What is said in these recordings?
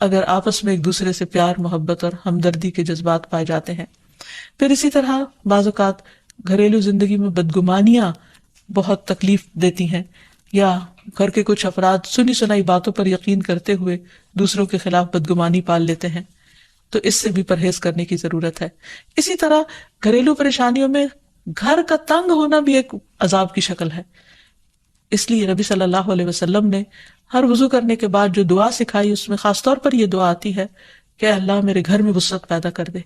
اگر آپس میں ایک دوسرے سے پیار، محبت اور ہمدردی کے جذبات پائے جاتے ہیں۔ پھر اسی طرح بعض اوقات گھریلو زندگی میں بدگمانیاں بہت تکلیف دیتی ہیں، یا گھر کے کچھ افراد سنی سنائی باتوں پر یقین کرتے ہوئے دوسروں کے خلاف بدگمانی پال لیتے ہیں، تو اس سے بھی پرہیز کرنے کی ضرورت ہے۔ اسی طرح گھریلو پریشانیوں میں گھر کا تنگ ہونا بھی ایک عذاب کی شکل ہے۔ اس لیے نبی صلی اللہ علیہ وسلم نے ہر وضو کرنے کے بعد جو دعا سکھائی، اس میں خاص طور پر یہ دعا آتی ہے کہ اللہ میرے گھر میں وسعت پیدا کر دے،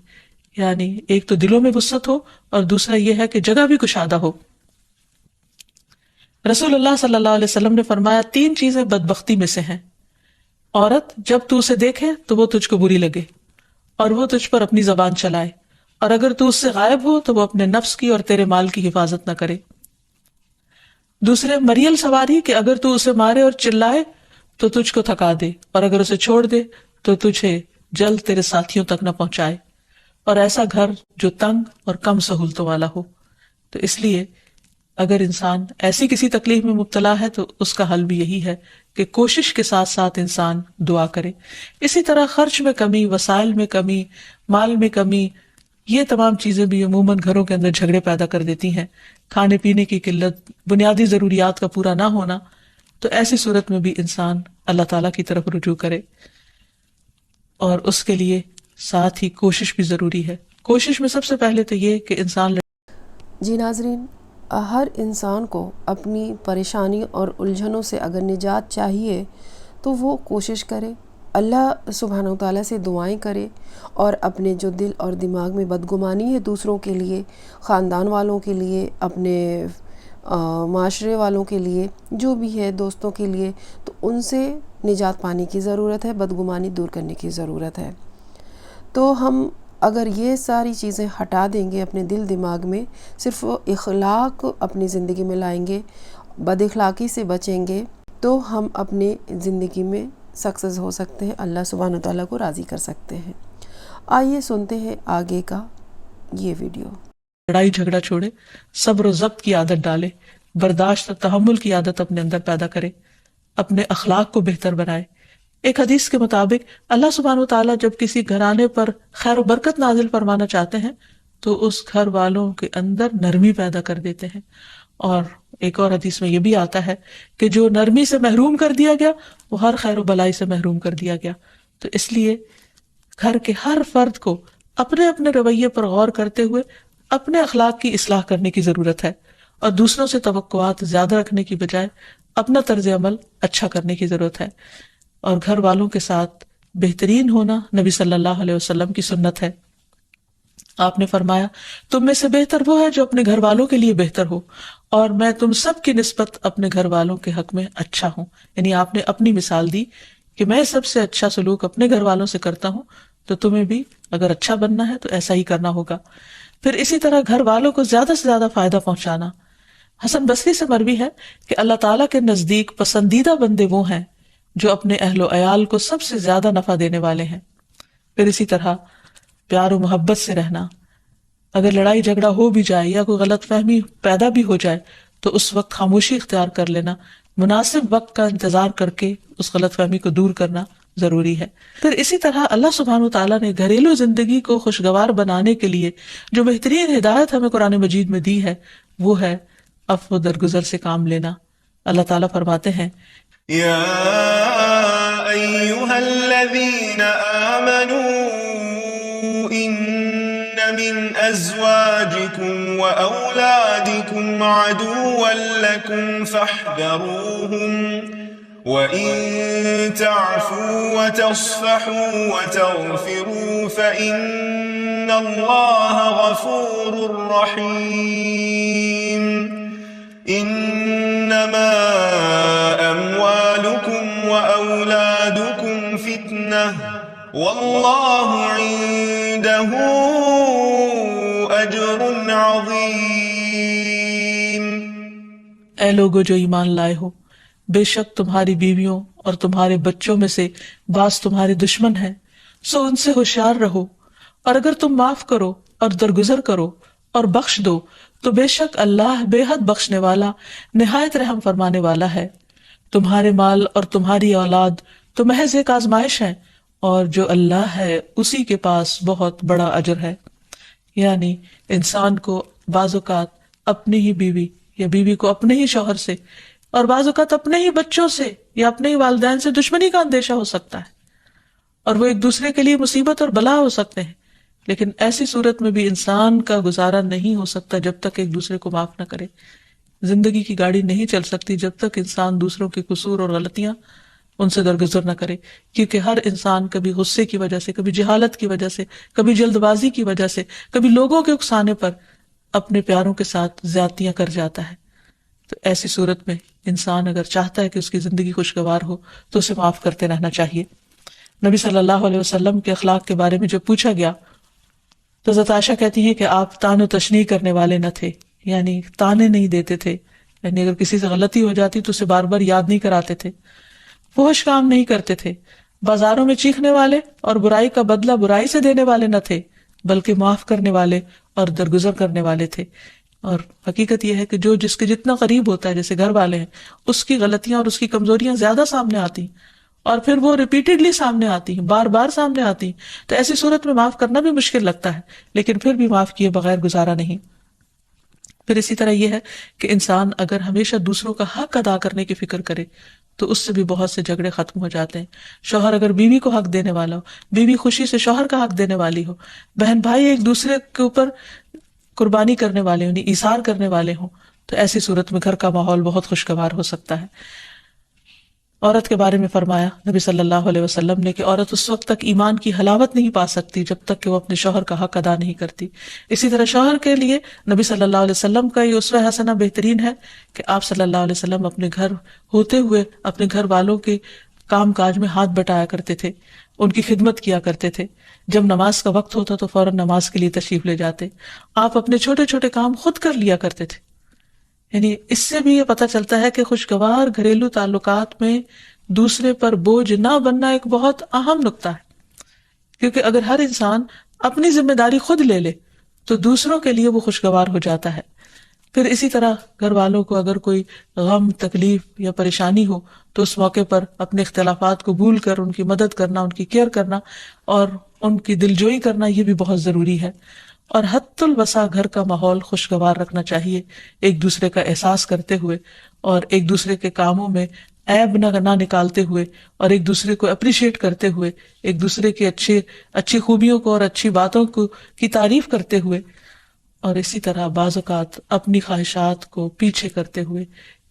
یعنی ایک تو دلوں میں وسعت ہو، اور دوسرا یہ ہے کہ جگہ بھی کشادہ ہو۔ رسول اللہ صلی اللہ علیہ وسلم نے فرمایا 3 چیزیں بدبختی میں سے ہیں۔ عورت جب تو اسے دیکھے تو وہ تجھ کو بری لگے، اور وہ تجھ پر اپنی زبان چلائے، اور اگر تو اس سے غائب ہو تو وہ اپنے نفس کی اور تیرے مال کی حفاظت نہ کرے۔ دوسرے، مریل سواری کہ اگر تو اسے مارے اور چلائے تو تجھ کو تھکا دے، اور اگر اسے چھوڑ دے تو تجھے جلد تیرے ساتھیوں تک نہ پہنچائے، اور ایسا گھر جو تنگ اور کم سہولتوں والا ہو۔ تو اس لیے اگر انسان ایسی کسی تکلیف میں مبتلا ہے تو اس کا حل بھی یہی ہے کہ کوشش کے ساتھ ساتھ انسان دعا کرے۔ اسی طرح خرچ میں کمی، وسائل میں کمی، مال میں کمی، یہ تمام چیزیں بھی عموماً گھروں کے اندر جھگڑے پیدا کر دیتی ہیں۔ کھانے پینے کی قلت، بنیادی ضروریات کا پورا نہ ہونا، تو ایسی صورت میں بھی انسان اللہ تعالیٰ کی طرف رجوع کرے، اور اس کے لیے ساتھ ہی کوشش بھی ضروری ہے۔ کوشش میں سب سے پہلے تو یہ کہ انسان جی ناظرین، ہر انسان کو اپنی پریشانی اور الجھنوں سے اگر نجات چاہیے تو وہ کوشش کرے، اللہ سبحانہ و تعالیٰ سے دعائیں کرے، اور اپنے جو دل اور دماغ میں بدگمانی ہے دوسروں کے لیے، خاندان والوں کے لیے، اپنے معاشرے والوں کے لیے، جو بھی ہے دوستوں کے لیے، تو ان سے نجات پانے کی ضرورت ہے، بدگمانی دور کرنے کی ضرورت ہے۔ تو ہم اگر یہ ساری چیزیں ہٹا دیں گے اپنے دل دماغ میں، صرف اخلاق اپنی زندگی میں لائیں گے، بد اخلاقی سے بچیں گے، تو ہم اپنے زندگی میں سکسیس ہو سکتے ہیں، اللہ سبحانہ تعالیٰ کو راضی کر سکتے ہیں۔ آئیے سنتے ہیں آگے کا یہ ویڈیو۔ لڑائی جھگڑا چھوڑے، صبر و ضبط کی عادت ڈالے، برداشت اور تحمل کی عادت اپنے اندر پیدا کرے، اپنے اخلاق کو بہتر بنائے۔ ایک حدیث کے مطابق اللہ سبحانہ و تعالیٰ جب کسی گھرانے پر خیر و برکت نازل فرمانا چاہتے ہیں تو اس گھر والوں کے اندر نرمی پیدا کر دیتے ہیں۔ اور ایک اور حدیث میں یہ بھی آتا ہے کہ جو نرمی سے محروم کر دیا گیا وہ ہر خیر و بلائی سے محروم کر دیا گیا۔ تو اس لیے گھر کے ہر فرد کو اپنے اپنے رویے پر غور کرتے ہوئے اپنے اخلاق کی اصلاح کرنے کی ضرورت ہے، اور دوسروں سے توقعات زیادہ رکھنے کی بجائے اپنا طرز عمل اچھا کرنے کی ضرورت ہے۔ اور گھر والوں کے ساتھ بہترین ہونا نبی صلی اللہ علیہ وسلم کی سنت ہے۔ آپ نے فرمایا تم میں سے بہتر وہ ہے جو اپنے گھر والوں کے لیے بہتر ہو، اور میں تم سب کی نسبت اپنے گھر والوں کے حق میں اچھا ہوں۔ یعنی آپ نے اپنی مثال دی کہ میں سب سے اچھا سلوک اپنے گھر والوں سے کرتا ہوں، تو تمہیں بھی اگر اچھا بننا ہے تو ایسا ہی کرنا ہوگا۔ پھر اسی طرح گھر والوں کو زیادہ سے زیادہ فائدہ پہنچانا۔ حسن بصری سے مروی ہے کہ اللہ تعالیٰ کے نزدیک پسندیدہ بندے وہ ہیں جو اپنے اہل و عیال کو سب سے زیادہ نفع دینے والے ہیں۔ پھر اسی طرح پیار و محبت سے رہنا۔ اگر لڑائی جھگڑا ہو بھی جائے یا کوئی غلط فہمی پیدا بھی ہو جائے تو اس وقت خاموشی اختیار کر لینا، مناسب وقت کا انتظار کر کے اس غلط فہمی کو دور کرنا ضروری ہے۔ پھر اسی طرح اللہ سبحانہ وتعالیٰ نے گھریلو زندگی کو خوشگوار بنانے کے لیے جو بہترین ہدایت ہمیں قرآن مجید میں دی ہے وہ ہے عفو و درگزر سے کام لینا۔ اللہ تعالیٰ فرماتے ہیں یا ایھا الذین آمنوا ان من ازواجکم واولادکم عدوا لکم فاحذروہم وَإِن تَعْفُوا وَتَصْفَحُوا وَتَغْفِرُوا فَإِنَّ اللَّهَ غَفُورٌ رَّحِيمٌ إِنَّمَا أَمْوَالُكُمْ وَأَوْلَادُكُمْ فِتْنَةٌ وَاللَّهُ عِندَهُ أَجْرٌ عَظِيمٌ۔ اے لوگو جو ایمان لائے ہو، بے شک تمہاری بیویوں اور تمہارے بچوں میں سے بعض تمہارے دشمن ہیں، سو ان سے ہوشیار رہو، اور اگر تم معاف کرو اور درگزر کرو اور بخش دو تو بے شک اللہ بے حد بخشنے والا نہایت رحم فرمانے والا ہے۔ تمہارے مال اور تمہاری اولاد تو محض ایک آزمائش ہے، اور جو اللہ ہے اسی کے پاس بہت بڑا اجر ہے. یعنی انسان کو بعض اوقات اپنی ہی بیوی یا بیوی کو اپنے ہی شوہر سے اور بعض اوقات اپنے ہی بچوں سے یا اپنے ہی والدین سے دشمنی کا اندیشہ ہو سکتا ہے، اور وہ ایک دوسرے کے لیے مصیبت اور بلا ہو سکتے ہیں. لیکن ایسی صورت میں بھی انسان کا گزارا نہیں ہو سکتا جب تک ایک دوسرے کو معاف نہ کرے. زندگی کی گاڑی نہیں چل سکتی جب تک انسان دوسروں کے قصور اور غلطیاں ان سے درگزر نہ کرے، کیونکہ ہر انسان کبھی غصے کی وجہ سے، کبھی جہالت کی وجہ سے، کبھی جلد بازی کی وجہ سے، کبھی لوگوں کے اکسانے پر اپنے پیاروں کے ساتھ زیادتیاں کر جاتا ہے. تو ایسی صورت میں انسان اگر چاہتا ہے کہ اس کی زندگی خوشگوار ہو تو اسے معاف کرتے رہنا چاہیے. نبی صلی اللہ علیہ وسلم کے اخلاق کے بارے میں جب پوچھا گیا تو حضرت عائشہ کہتی ہیں کہ آپ طعن و تشنیع کرنے والے نہ تھے، یعنی طعنے نہیں دیتے تھے، یعنی اگر کسی سے غلطی ہو جاتی تو اسے بار بار یاد نہیں کراتے تھے، فحش کام نہیں کرتے تھے، بازاروں میں چیخنے والے اور برائی کا بدلہ برائی سے دینے والے نہ تھے، بلکہ معاف کرنے والے اور درگزر کرنے والے تھے. اور حقیقت یہ ہے کہ جو جس کے جتنا قریب ہوتا ہے، جیسے گھر والے ہیں، اس کی غلطیاں اور اس کی کمزوریاں زیادہ سامنے آتی ہیں اور پھر وہ ریپیٹڈلی سامنے آتی ہیں، بار بار سامنے آتی ہیں. تو ایسی صورت میں معاف کرنا بھی مشکل لگتا ہے، لیکن پھر بھی معاف کیے بغیر گزارا نہیں. پھر اسی طرح یہ ہے کہ انسان اگر ہمیشہ دوسروں کا حق ادا کرنے کی فکر کرے تو اس سے بھی بہت سے جھگڑے ختم ہو جاتے ہیں. شوہر اگر بیوی کو حق دینے والا ہو، بیوی خوشی سے شوہر کا حق دینے والی ہو، بہن بھائی ایک دوسرے کے اوپر قربانی کرنے والے ہوں، ایثار کرنے والے ہوں، تو ایسی صورت میں گھر کا ماحول بہت خوشگوار ہو سکتا ہے. عورت کے بارے میں فرمایا نبی صلی اللہ علیہ وسلم نے کہ عورت اس وقت تک ایمان کی حلاوت نہیں پا سکتی جب تک کہ وہ اپنے شوہر کا حق ادا نہیں کرتی. اسی طرح شوہر کے لیے نبی صلی اللہ علیہ وسلم کا یہ اسوہ حسنہ بہترین ہے کہ آپ صلی اللہ علیہ وسلم اپنے گھر ہوتے ہوئے اپنے گھر والوں کے کام کاج میں ہاتھ بٹایا کرتے تھے، ان کی خدمت کیا کرتے تھے. جب نماز کا وقت ہوتا تو فوراً نماز کے لیے تشریف لے جاتے. آپ اپنے چھوٹے چھوٹے کام خود کر لیا کرتے تھے. یعنی اس سے بھی یہ پتہ چلتا ہے کہ خوشگوار گھریلو تعلقات میں دوسرے پر بوجھ نہ بننا ایک بہت اہم نقطہ ہے، کیونکہ اگر ہر انسان اپنی ذمہ داری خود لے لے تو دوسروں کے لیے وہ خوشگوار ہو جاتا ہے. پھر اسی طرح گھر والوں کو اگر کوئی غم، تکلیف یا پریشانی ہو تو اس موقع پر اپنے اختلافات کو بھول کر ان کی مدد کرنا، ان کی کیئر کرنا اور ان کی دلجوئی کرنا یہ بھی بہت ضروری ہے. اور حد الوسع گھر کا ماحول خوشگوار رکھنا چاہیے، ایک دوسرے کا احساس کرتے ہوئے اور ایک دوسرے کے کاموں میں عیب نہ نکالتے ہوئے اور ایک دوسرے کو اپریشیٹ کرتے ہوئے، ایک دوسرے کے اچھی خوبیوں کو اور اچھی باتوں کو کی تعریف کرتے ہوئے، اور اسی طرح بعض اوقات اپنی خواہشات کو پیچھے کرتے ہوئے.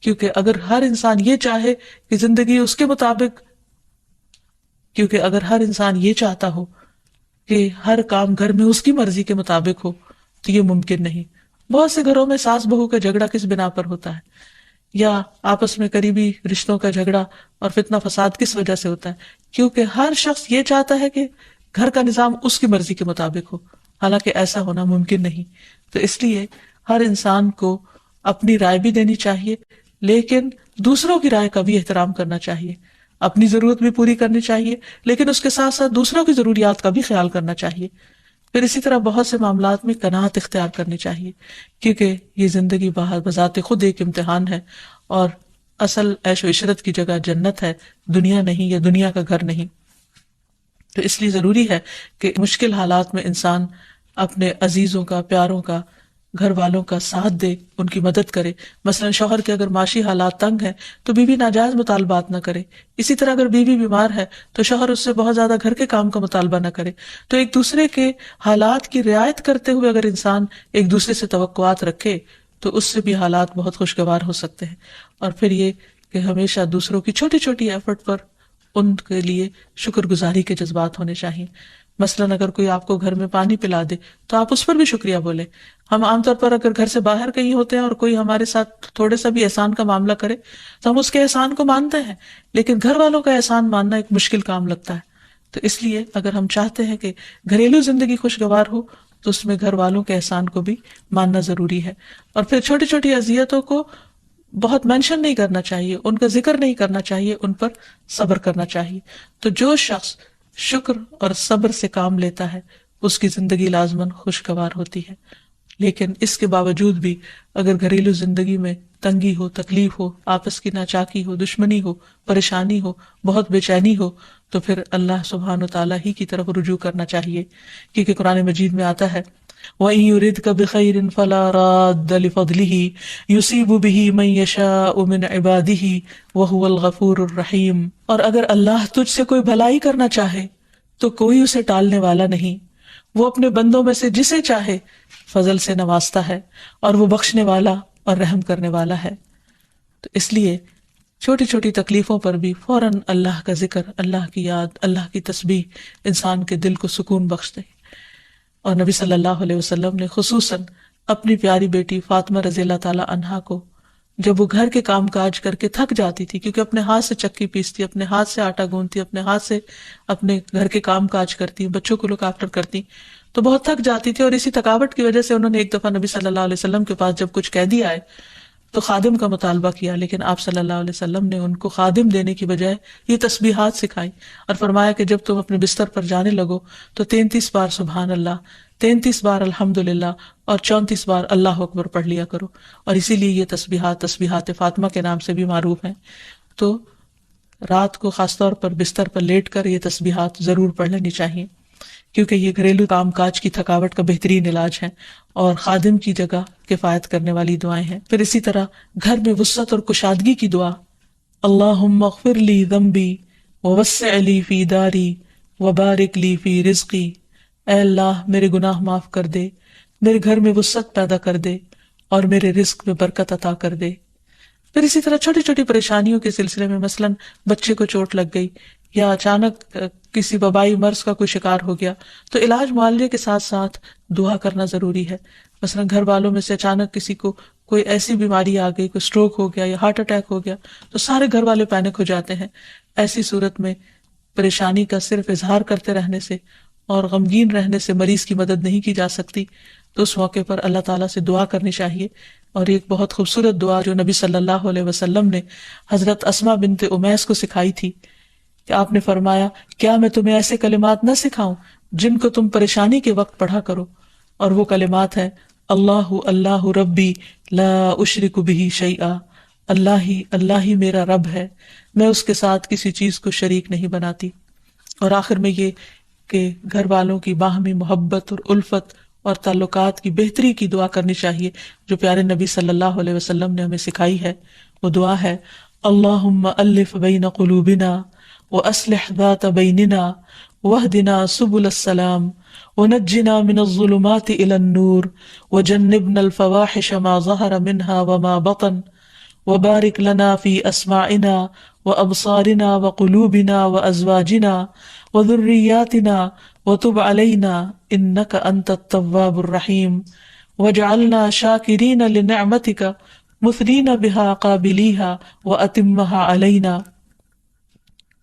کیونکہ اگر ہر انسان یہ چاہے کہ زندگی اس کے مطابق، کیونکہ اگر ہر انسان یہ چاہتا ہو کہ ہر کام گھر میں اس کی مرضی کے مطابق ہو تو یہ ممکن نہیں. بہت سے گھروں میں ساس بہو کا جھگڑا کس بنا پر ہوتا ہے، یا آپس میں قریبی رشتوں کا جھگڑا اور فتنہ فساد کس وجہ سے ہوتا ہے؟ کیونکہ ہر شخص یہ چاہتا ہے کہ گھر کا نظام اس کی مرضی کے مطابق ہو، حالانکہ ایسا ہونا ممکن نہیں. تو اس لیے ہر انسان کو اپنی رائے بھی دینی چاہیے، لیکن دوسروں کی رائے کا بھی احترام کرنا چاہیے. اپنی ضرورت بھی پوری کرنی چاہیے، لیکن اس کے ساتھ ساتھ دوسروں کی ضروریات کا بھی خیال کرنا چاہیے. پھر اسی طرح بہت سے معاملات میں قناعت اختیار کرنی چاہیے، کیونکہ یہ زندگی بذات خود ایک امتحان ہے اور اصل عیش و عشرت کی جگہ جنت ہے، دنیا نہیں، یا دنیا کا گھر نہیں. تو اس لیے ضروری ہے کہ مشکل حالات میں انسان اپنے عزیزوں کا، پیاروں کا، گھر والوں کا ساتھ دے، ان کی مدد کرے. مثلا شوہر کے اگر معاشی حالات تنگ ہیں تو بیوی ناجائز مطالبات نہ کرے. اسی طرح اگر بیوی بیمار ہے تو شوہر اس سے بہت زیادہ گھر کے کام کا مطالبہ نہ کرے. تو ایک دوسرے کے حالات کی رعایت کرتے ہوئے اگر انسان ایک دوسرے سے توقعات رکھے تو اس سے بھی حالات بہت خوشگوار ہو سکتے ہیں. اور پھر یہ کہ ہمیشہ دوسروں کی چھوٹی چھوٹی ایفرٹ پر ان کے لیے شکر گزاری کے جذبات ہونے چاہیے. مثلاً اگر کوئی آپ کو گھر میں پانی پلا دے تو آپ اس پر بھی شکریہ بولیں. ہم عام طور پر اگر گھر سے باہر کہیں ہوتے ہیں اور کوئی ہمارے ساتھ تھوڑے سا بھی احسان کا معاملہ کرے تو ہم اس کے احسان کو مانتے ہیں، لیکن گھر والوں کا احسان ماننا ایک مشکل کام لگتا ہے. تو اس لیے اگر ہم چاہتے ہیں کہ گھریلو زندگی خوشگوار ہو تو اس میں گھر والوں کے احسان کو بھی ماننا ضروری ہے. اور پھر چھوٹی چھوٹی اذیتوں کو بہت مینشن نہیں کرنا چاہیے، ان کا ذکر نہیں کرنا چاہیے، ان پر صبر کرنا چاہیے. تو جو شخص شکر اور صبر سے کام لیتا ہے اس کی زندگی لازماً خوشگوار ہوتی ہے. لیکن اس کے باوجود بھی اگر گھریلو زندگی میں تنگی ہو، تکلیف ہو، آپس کی ناچاکی ہو، دشمنی ہو، پریشانی ہو، بہت بے چینی ہو، تو پھر اللہ سبحانہ وتعالیٰ ہی کی طرف رجوع کرنا چاہیے، کیونکہ قرآن مجید میں آتا ہے وَإِن يُرِدْكَ بِخَيْرٍ فَلَا رَادَّ لِفَضْلِهِ يُصِيبُ بِهِ مَن يَشَاءُ مِنْ عِبَادِهِ وَهُوَ الْغَفُورُ الرَّحِيمُ، اور اگر اللہ تجھ سے کوئی بھلائی کرنا چاہے تو کوئی اسے ٹالنے والا نہیں، وہ اپنے بندوں میں سے جسے چاہے فضل سے نوازتا ہے اور وہ بخشنے والا اور رحم کرنے والا ہے۔ تو اس لیے چھوٹی چھوٹی تکلیفوں پر بھی فوراً اللہ کا ذکر، اللہ کی یاد، اللہ کی تسبیح انسان کے دل کو سکون بخش دے۔ اور نبی صلی اللہ علیہ وسلم نے خصوصاً اپنی پیاری بیٹی فاطمہ رضی اللہ تعالی عنہا کو، جب وہ گھر کے کام کاج کر کے تھک جاتی تھی، کیونکہ اپنے ہاتھ سے چکی پیستی، اپنے ہاتھ سے آٹا گوندتی، اپنے ہاتھ سے اپنے گھر کے کام کاج کرتی، بچوں کو لک آفٹر کرتی، تو بہت تھک جاتی تھی، اور اسی تھکاوٹ کی وجہ سے انہوں نے ایک دفعہ نبی صلی اللہ علیہ وسلم کے پاس جب کچھ قیدی آئے تو خادم کا مطالبہ کیا، لیکن آپ صلی اللہ علیہ وسلم نے ان کو خادم دینے کی بجائے یہ تسبیحات سکھائی اور فرمایا کہ جب تم اپنے بستر پر جانے لگو تو 33 بار سبحان اللہ، 33 بار الحمدللہ اور 34 بار اللہ اکبر پڑھ لیا کرو، اور اسی لیے یہ تسبیحات فاطمہ کے نام سے بھی معروف ہیں۔ تو رات کو خاص طور پر بستر پر لیٹ کر یہ تسبیحات ضرور پڑھ لینی چاہیے، کیونکہ یہ گھریلو کام کاج کی تھکاوٹ کا بہترین علاج ہے اور خادم کی جگہ کفایت کرنے والی دعائیں ہیں۔ پھر اسی طرح گھر میں وسعت اور کشادگی کی دعا، اللہم اغفر لی ذنبی ووسع لی فی داری وبارک لی فی رزقی، اے اللہ میرے گناہ معاف کر دے، میرے گھر میں وسعت پیدا کر دے اور میرے رزق میں برکت عطا کر دے۔ پھر اسی طرح چھوٹی چھوٹی پریشانیوں کے سلسلے میں، مثلاً بچے کو چوٹ لگ گئی یا اچانک کسی وبائی مرض کا کوئی شکار ہو گیا، تو علاج معالجے کے ساتھ ساتھ دعا کرنا ضروری ہے۔ مثلاً گھر والوں میں سے اچانک کسی کو کوئی ایسی بیماری آ گئی، کوئی سٹروک ہو گیا یا ہارٹ اٹیک ہو گیا، تو سارے گھر والے پینک ہو جاتے ہیں۔ ایسی صورت میں پریشانی کا صرف اظہار کرتے رہنے سے اور غمگین رہنے سے مریض کی مدد نہیں کی جا سکتی، تو اس موقع پر اللہ تعالیٰ سے دعا کرنی چاہیے۔ اور ایک بہت خوبصورت دعا جو نبی صلی اللہ علیہ وسلم نے حضرت اسماء بنت امیس کو سکھائی تھی کہ آپ نے فرمایا، کیا میں تمہیں ایسے کلمات نہ سکھاؤں جن کو تم پریشانی کے وقت پڑھا کرو؟ اور وہ کلمات ہیں اللہ اللہ ربی لا اشرک بہ شیئا، اللہ ہی میرا رب ہے، میں اس کے ساتھ کسی چیز کو شریک نہیں بناتی۔ اور آخر میں یہ کہ گھر والوں کی باہمی محبت اور الفت اور تعلقات کی بہتری کی دعا کرنی چاہیے جو پیارے نبی صلی اللہ علیہ وسلم نے ہمیں سکھائی ہے۔ وہ دعا ہے اللہم الف بین قلوبنا وأصلح ذات بیننا واہدنا سبل السلام ونجنا من الظلمات إلى النور وجنبنا الفواحش ما ظهر منها وما بطن وبارك لنا في أسماعنا وأبصارنا وقلوبنا وأزواجنا وذرياتنا وتب علينا إنك أنت التواب الرحيم واجعلنا شاكرين لنعمتك مثنين بها قابليها وأتمها علينا۔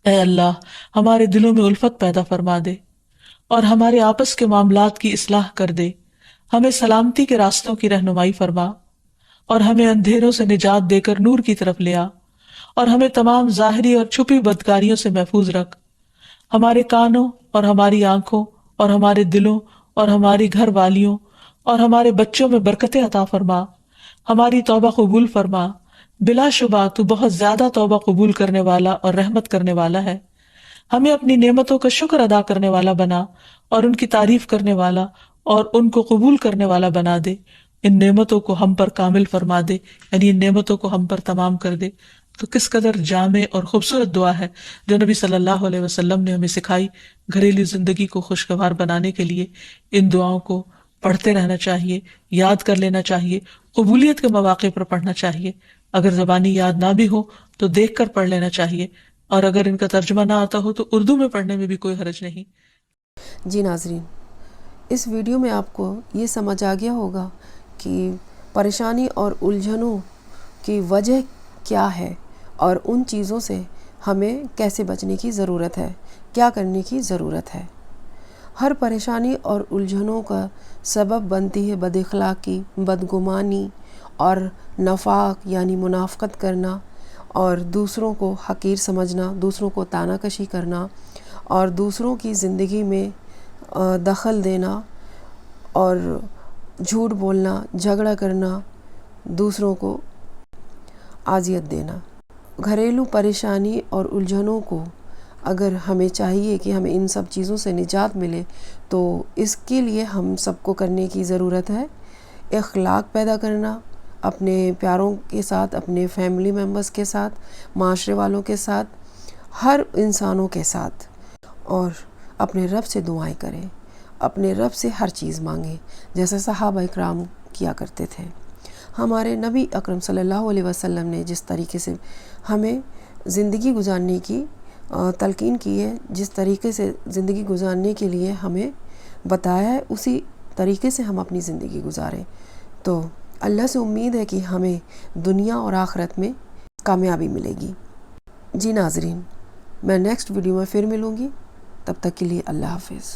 اے اللہ ہمارے دلوں میں الفت پیدا فرما دے اور ہمارے آپس کے معاملات کی اصلاح کر دے، ہمیں سلامتی کے راستوں کی رہنمائی فرما اور ہمیں اندھیروں سے نجات دے کر نور کی طرف لے آ، اور ہمیں تمام ظاہری اور چھپی بدکاریوں سے محفوظ رکھ۔ ہمارے کانوں اور ہماری آنکھوں اور ہمارے دلوں اور ہماری گھر والیوں اور ہمارے بچوں میں برکتیں عطا فرما، ہماری توبہ قبول فرما، بلا شبہ تو بہت زیادہ توبہ قبول کرنے والا اور رحمت کرنے والا ہے۔ ہمیں اپنی نعمتوں کا شکر ادا کرنے والا بنا اور ان کی تعریف کرنے والا اور ان کو قبول کرنے والا بنا دے۔ ان نعمتوں کو ہم پر کامل فرما دے، یعنی ان نعمتوں کو ہم پر تمام کر دے۔ تو کس قدر جامع اور خوبصورت دعا ہے جو نبی صلی اللہ علیہ وسلم نے ہمیں سکھائی گھریلو زندگی کو خوشگوار بنانے کے لیے۔ ان دعاؤں کو پڑھتے رہنا چاہیے، یاد کر لینا چاہیے، قبولیت کے مواقع پر پڑھنا چاہیے۔ اگر زبانی یاد نہ بھی ہو تو دیکھ کر پڑھ لینا چاہیے، اور اگر ان کا ترجمہ نہ آتا ہو تو اردو میں پڑھنے میں بھی کوئی حرج نہیں۔ جی ناظرین، اس ویڈیو میں آپ کو یہ سمجھ آ گیا ہوگا کہ پریشانی اور الجھنوں کی وجہ کیا ہے اور ان چیزوں سے ہمیں کیسے بچنے کی ضرورت ہے، کیا کرنے کی ضرورت ہے۔ ہر پریشانی اور الجھنوں کا سبب بنتی ہے بد اخلاقی، بدگمانی اور نفاق یعنی منافقت کرنا، اور دوسروں کو حقیر سمجھنا، دوسروں کو طعنہ کشی کرنا، اور دوسروں کی زندگی میں دخل دینا اور جھوٹ بولنا، جھگڑا کرنا، دوسروں کو اذیت دینا۔ گھریلو پریشانی اور الجھنوں کو اگر ہمیں چاہیے کہ ہمیں ان سب چیزوں سے نجات ملے تو اس کے لیے ہم سب کو کرنے کی ضرورت ہے اخلاق پیدا کرنا، اپنے پیاروں کے ساتھ، اپنے فیملی ممبرز کے ساتھ، معاشرے والوں کے ساتھ، ہر انسانوں کے ساتھ، اور اپنے رب سے دعائیں کریں، اپنے رب سے ہر چیز مانگیں جیسے صحابہ اکرام کیا کرتے تھے۔ ہمارے نبی اکرم صلی اللہ علیہ وسلم نے جس طریقے سے ہمیں زندگی گزارنے کی تلقین کی ہے، جس طریقے سے زندگی گزارنے کے لیے ہمیں بتایا ہے، اسی طریقے سے ہم اپنی زندگی گزاریں تو اللہ سے امید ہے کہ ہمیں دنیا اور آخرت میں کامیابی ملے گی۔ جی ناظرین، میں نیکسٹ ویڈیو میں پھر ملوں گی، تب تک کے لیے اللہ حافظ۔